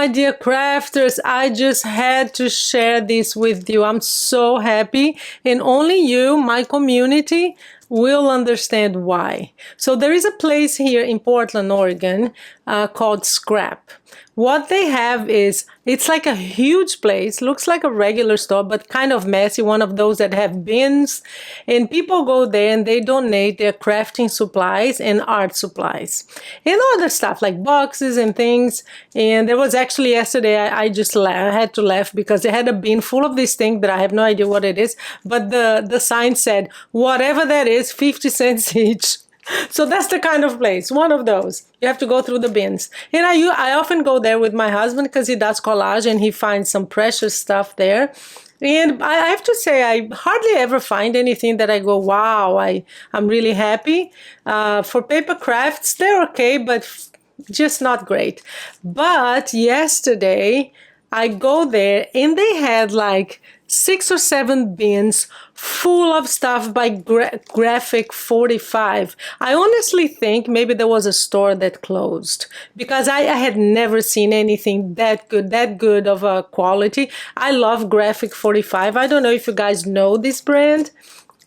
my dear crafters, I just had to share this with you. I'm so happy, and only you, my community, will understand why. So there is a place here in Portland, Oregon, called Scrap. What they have is, it's like a huge place, looks like a regular store, but kind of messy, one of those that have bins, and people go there and they donate their crafting supplies and art supplies and other stuff like boxes and things. And there was actually yesterday, I just had to laugh because they had a bin full of this thing that I have no idea what it is, but the sign said, whatever that is, 50 cents each. So that's the kind of place, one of those. You have to go through the bins. And I often go there with my husband because he does collage and he finds some precious stuff there. And I have to say, I hardly ever find anything that I go, wow, I'm really happy. For paper crafts, they're okay, but just not great. But yesterday, I go there and they had like 6 or 7 bins full of stuff by Graphic 45. I honestly think maybe there was a store that closed because I had never seen anything that good of a quality. I love Graphic 45. I don't know if you guys know this brand.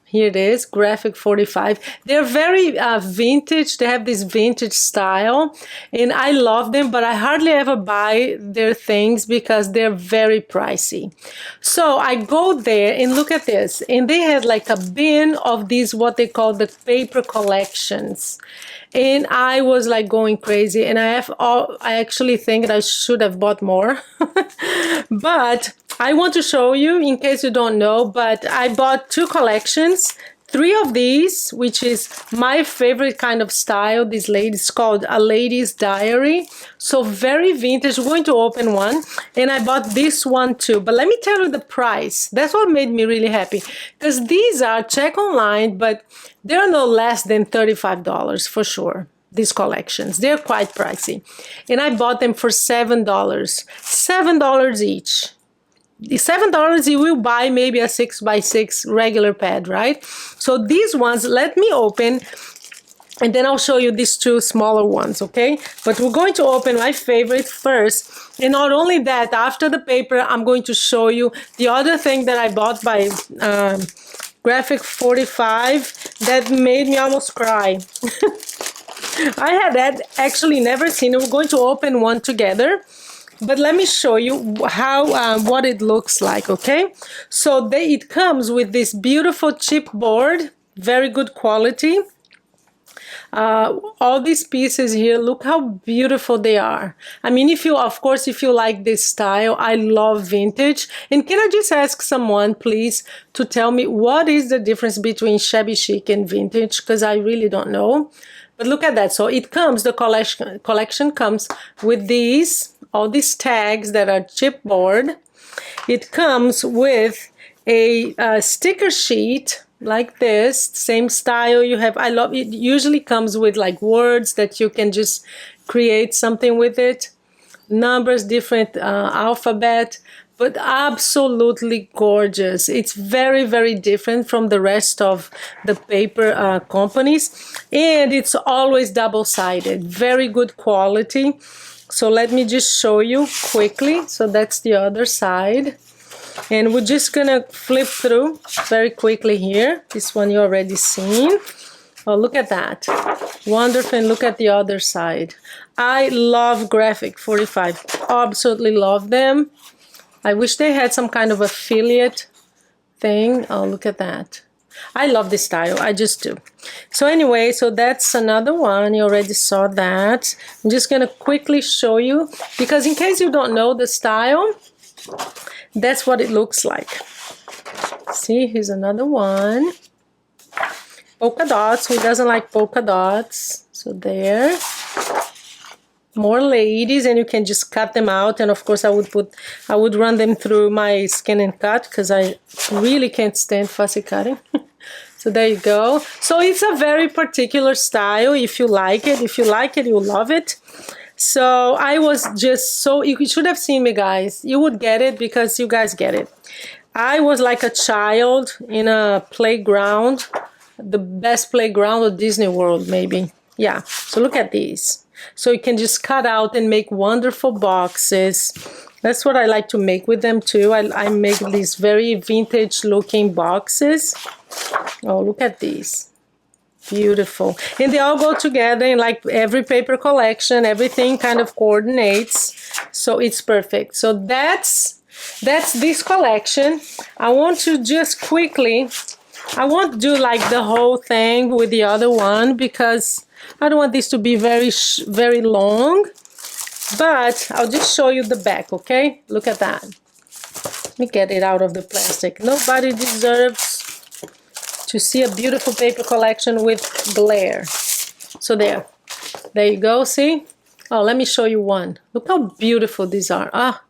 Here it is, Graphic 45. They're very vintage. They have this vintage style, and I love them, but I hardly ever buy their things because they're very pricey. So I go there and look at this, and they had like a bin of these, what they call the paper collections. And I was like going crazy, and I actually think that I should have bought more. But I want to show you in case you don't know, but I bought 2 collections, 3 of these, which is my favorite kind of style. This lady's called A Lady's Diary. So very vintage. We're going to open one, and I bought this one too. But let me tell you the price. That's what made me really happy, because these are, check online, but they're no less than $35 for sure. These collections, they're quite pricey, and I bought them for $7. $7 each. The $7 you will buy maybe a 6x6 regular pad, right? So these ones, let me open, and then I'll show you these 2 smaller ones, okay? But we're going to open my favorite first. And not only that, after the paper, I'm going to show you the other thing that I bought by Graphic 45 that made me almost cry. I had actually never seen it. We're going to open one together. But let me show you how what it looks like, okay? So it comes with this beautiful chipboard, very good quality. All these pieces here, look how beautiful they are. I mean, of course, if you like this style, I love vintage. And can I just ask someone, please, to tell me what is the difference between shabby chic and vintage? Because I really don't know. But look at that. So it comes, the collection comes with all these tags that are chipboard. It comes with a sticker sheet like this, same style you have. I love it. Usually comes with like words that you can just create something with it. Numbers, different alphabet. But absolutely gorgeous. It's very, very different from the rest of the paper companies. And it's always double-sided. Very good quality. So let me just show you quickly. So that's the other side. And we're just going to flip through very quickly here. This one you already seen. Oh, look at that. Wonderful. And look at the other side. I love Graphic 45. Absolutely love them. I wish they had some kind of affiliate thing. Oh, look at that. I love this style. I just do. So anyway, so that's another one. You already saw that. I'm just going to quickly show you, because in case you don't know the style, that's what it looks like. See, here's another one. Polka dots. Who doesn't like polka dots? So there. More ladies, and you can just cut them out. And of course I would run them through my skin and cut, because I really can't stand fussy cutting. So there you go. So it's a very particular style. If you like it, you'll love it. So I was just so, you should have seen me, guys. You would get it because you guys get it. I was like a child in a playground, the best playground of Disney World, maybe. Yeah, so look at these. So you can just cut out and make wonderful boxes. That's what I like to make with them too. I make these very vintage looking boxes. Oh, look at these. Beautiful. And they all go together in like every paper collection. Everything kind of coordinates. So it's perfect. So that's this collection. I want to just quickly, I won't do like the whole thing with the other one because I don't want this to be very long. But I'll just show you the back, okay? Look at that. Let me get it out of the plastic. Nobody deserves to see a beautiful paper collection with glare. So there you go, see? Oh, let me show you one. Look how beautiful these are. Ah,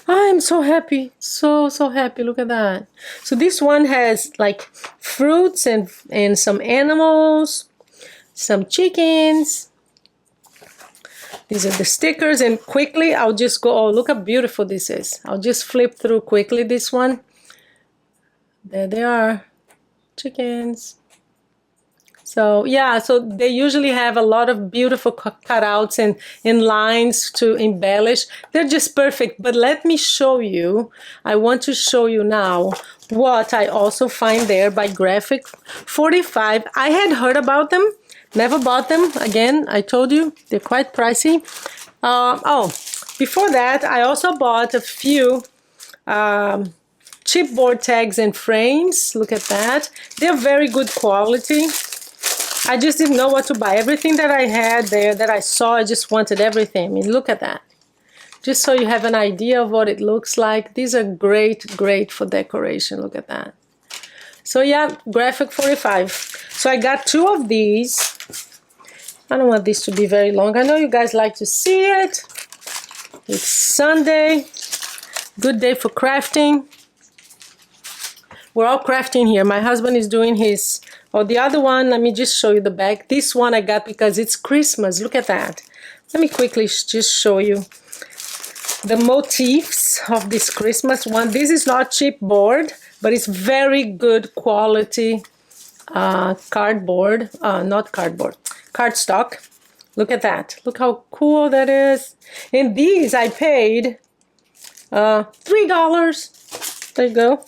I'm so happy, so happy. Look at that. So this one has like fruits and some animals, some chickens. These are the stickers, and quickly I'll just go, oh, look how beautiful this is. I'll just flip through quickly this one. There they are, chickens. So yeah, so they usually have a lot of beautiful cutouts and lines to embellish. They're just perfect, but let me show you. I want to show you now what I also find there by Graphic 45. I had heard about them. Never bought them. Again, I told you, they're quite pricey. Oh, before that, I also bought a few chipboard tags and frames. Look at that. They're very good quality. I just didn't know what to buy. Everything that I had there, that I saw, I just wanted everything. I mean, look at that. Just so you have an idea of what it looks like. These are great for decoration. Look at that. So yeah, Graphic 45. So I got two of these. I don't want this to be very long. I know you guys like to see it. It's Sunday. Good day for crafting. We're all crafting here. My husband is doing his... Oh, the other one, let me just show you the back. This one I got because it's Christmas. Look at that. Let me quickly just show you the motifs of this Christmas one. This is not chipboard, but it's very good quality cardboard. Not cardboard. Cardstock. Look at that. Look how cool that is. And these I paid $3. There you go.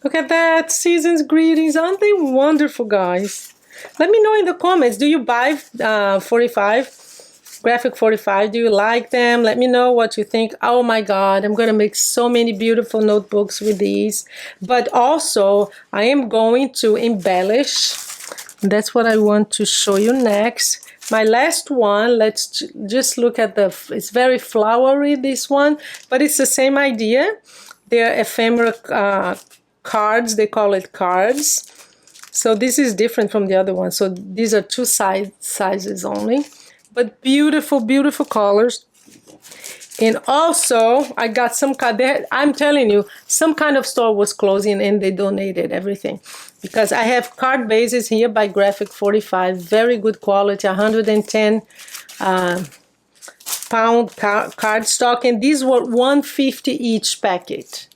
Look at that. Season's greetings. Aren't they wonderful, guys? Let me know in the comments. Do you buy 45? Graphic 45? Do you like them? Let me know what you think. Oh my God. I'm going to make so many beautiful notebooks with these. But also, I am going to embellish. That's what I want to show you next. My last one, let's just look at the... It's very flowery, this one. But it's the same idea. They're ephemera cards. They call it cards. So this is different from the other one. So these are two sizes only. But beautiful colors. And also I got some card. I'm telling you, some kind of store was closing and they donated everything. Because I have card bases here by Graphic 45. Very good quality, 110 pound cardstock. And these were $1.50 each packet.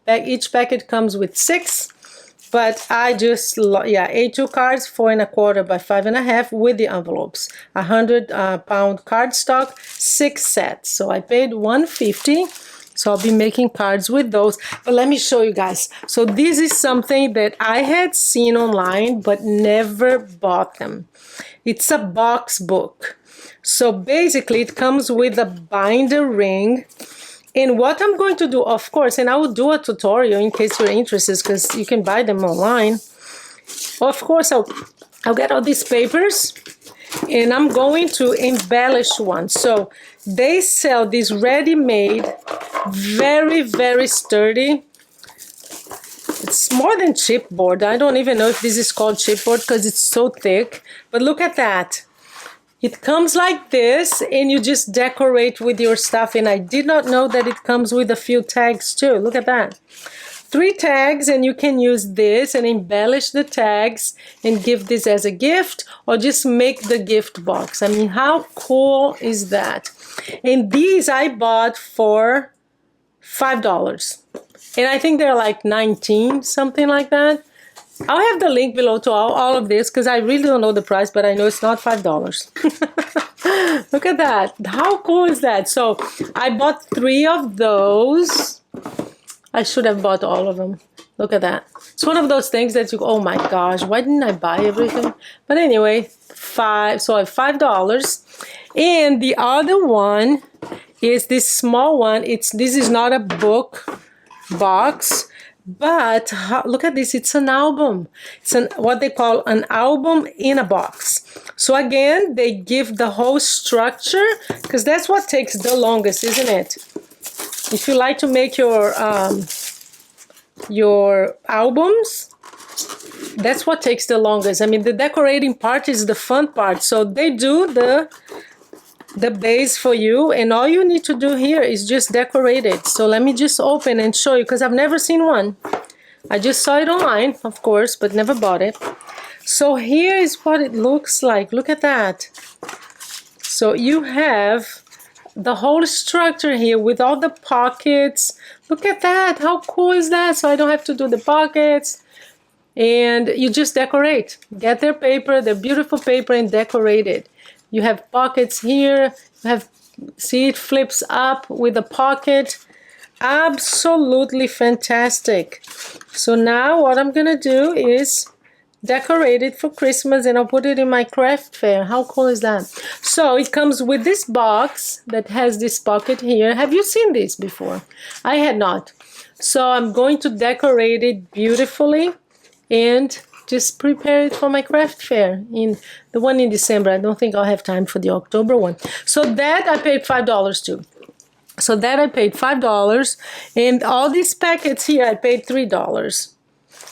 Each packet comes with 6, but I just, yeah, A2 cards, 4 1/4 by 5 1/2 with the envelopes. 100 pound cardstock, 6 sets. So I paid $1.50. So I'll be making cards with those. But let me show you guys. So this is something that I had seen online, but never bought them. It's a box book. So basically it comes with a binder ring. And what I'm going to do, of course, and I will do a tutorial in case you're interested, because you can buy them online. Of course, I'll get all these papers, and I'm going to embellish one. So they sell these ready-made, very sturdy. It's more than chipboard. I don't even know if this is called chipboard because it's so thick. But look at that. It comes like this, and you just decorate with your stuff. And I did not know that it comes with a few tags too. Look at that. 3 tags, and you can use this and embellish the tags and give this as a gift or just make the gift box. I mean, how cool is that? And these I bought for $5. And I think they're like 19, something like that. I'll have the link below to all of this because I really don't know the price, but I know it's not $5. Look at that. How cool is that? So I bought 3 of those. I should have bought all of them. Look at that. It's one of those things that you, oh my gosh, why didn't I buy everything? But anyway, so I have $5. And the other one is this small one. This is not a book box, but look at this. It's an album. It's what they call an album in a box. So again, they give the whole structure, because that's what takes the longest, isn't it? If you like to make your albums, that's what takes the longest. I mean, the decorating part is the fun part. So they do the base for you, and all you need to do here is just decorate it. So let me just open and show you, because I've never seen one. I just saw it online, of course, but never bought it. So here is what it looks like. Look at that. So you have the whole structure here with all the pockets. Look at that. How cool is that? So I don't have to do the pockets. And you just decorate. Get their paper, their beautiful paper, and decorate it. You have pockets here. You have, see, it flips up with a pocket. Absolutely fantastic. So now what I'm gonna do is decorate it for Christmas, and I'll put it in my craft fair. How cool is that? So it comes with this box that has this pocket here. Have you seen this before? I had not. So I'm going to decorate it beautifully and just prepare it for my craft fair, in the one in December. I don't think I'll have time for the October one. So that I paid $5 too. So that I paid $5, and all these packets here I paid $3.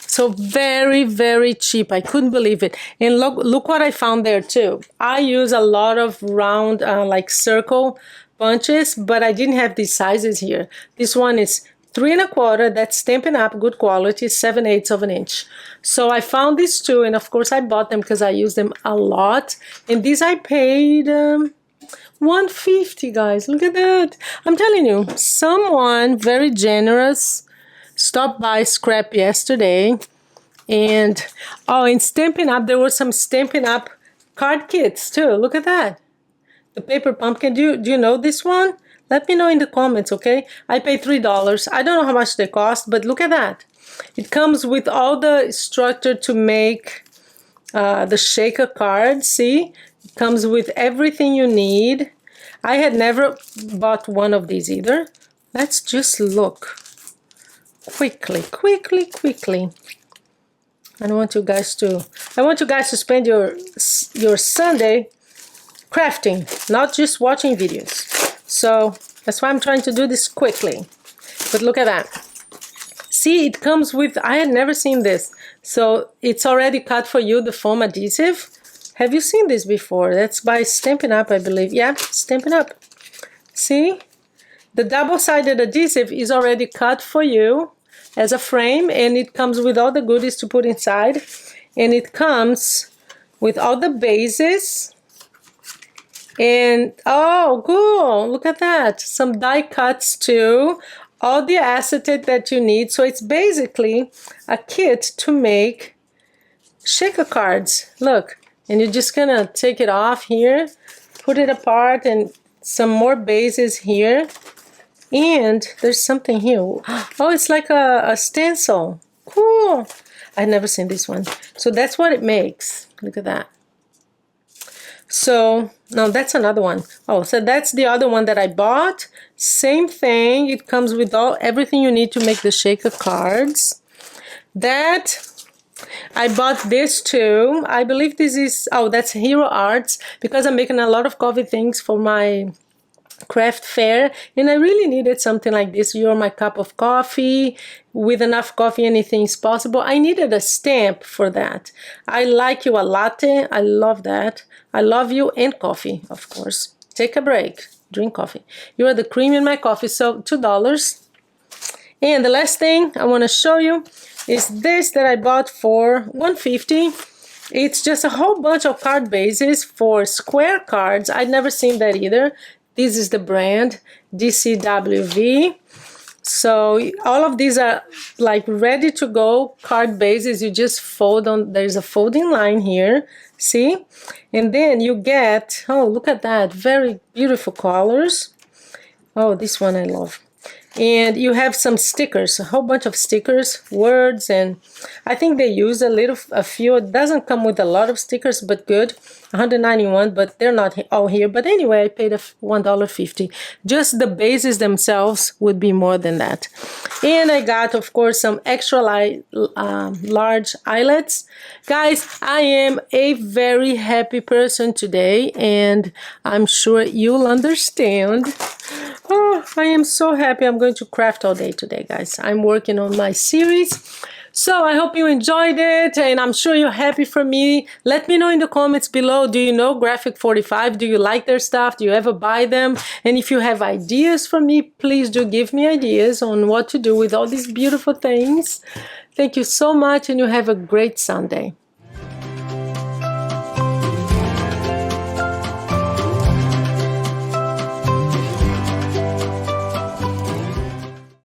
So very, very cheap. I couldn't believe it. And look what I found there too. I use a lot of round, like circle bunches, but I didn't have these sizes here. This one is 3 1/4. That's Stampin' Up, good quality, 7/8 of an inch. So I found these two, and of course I bought them because I use them a lot. And these I paid $1.50, guys. Look at that. I'm telling you, someone very generous stopped by Scrap yesterday, and in Stampin' Up, there were some Stampin' Up card kits too. Look at that. The paper pumpkin. Do you know this one? Let me know in the comments, okay? I paid $3. I don't know how much they cost, but look at that. It comes with all the structure to make the shaker cards. See? It comes with everything you need. I had never bought one of these either. Let's just look. Quickly. I want you guys to spend your Sunday crafting, not just watching videos. So that's why I'm trying to do this quickly. But look at that. See, it comes with, I had never seen this. So it's already cut for you, the foam adhesive. Have you seen this before? That's by Stampin' Up, I believe. Yeah, Stampin' Up. See? The double-sided adhesive is already cut for you as a frame, and it comes with all the goodies to put inside. And it comes with all the bases. And, oh, cool. Look at that. Some die cuts too. All the acetate that you need. So it's basically a kit to make shaker cards. Look. And you're just gonna take it off here, put it apart, and some more bases here. And there's something here. Oh, it's like a stencil. Cool. I've never seen this one. So that's what it makes. Look at that. So, no, that's another one. Oh, so that's the other one that I bought. Same thing. It comes with everything you need to make the shaker cards. I bought this too. I believe this is, that's Hero Arts, because I'm making a lot of coffee things for my craft fair, and I really needed something like this. You're my cup of coffee. With enough coffee, anything is possible. I needed a stamp for that. I like you a latte. I love that. I love you and coffee, of course. Take a break. Drink coffee. You are the cream in my coffee. So $2. And the last thing I want to show you is this that I bought for $1.50. It's just a whole bunch of card bases for square cards. I'd never seen that either. This is the brand DCWV. So all of these are like ready to go card bases. You just fold on, there's a folding line here, see? And then you get, oh, look at that, very beautiful colors. Oh, this one I love. And you have some stickers, a whole bunch of stickers, words, and I think they use a few. It doesn't come with a lot of stickers, but good. 191, but they're not all here. But anyway, I paid $1.50. Just the bases themselves would be more than that. And I got, of course, some extra large eyelets. Guys, I am a very happy person today, and I'm sure you'll understand. Oh, I am so happy. I'm going to craft all day today, guys. I'm working on my series. So I hope you enjoyed it, and I'm sure you're happy for me. Let me know in the comments below, do you know Graphic 45? Do you like their stuff? Do you ever buy them? And if you have ideas for me, please do give me ideas on what to do with all these beautiful things. Thank you so much, and you have a great Sunday.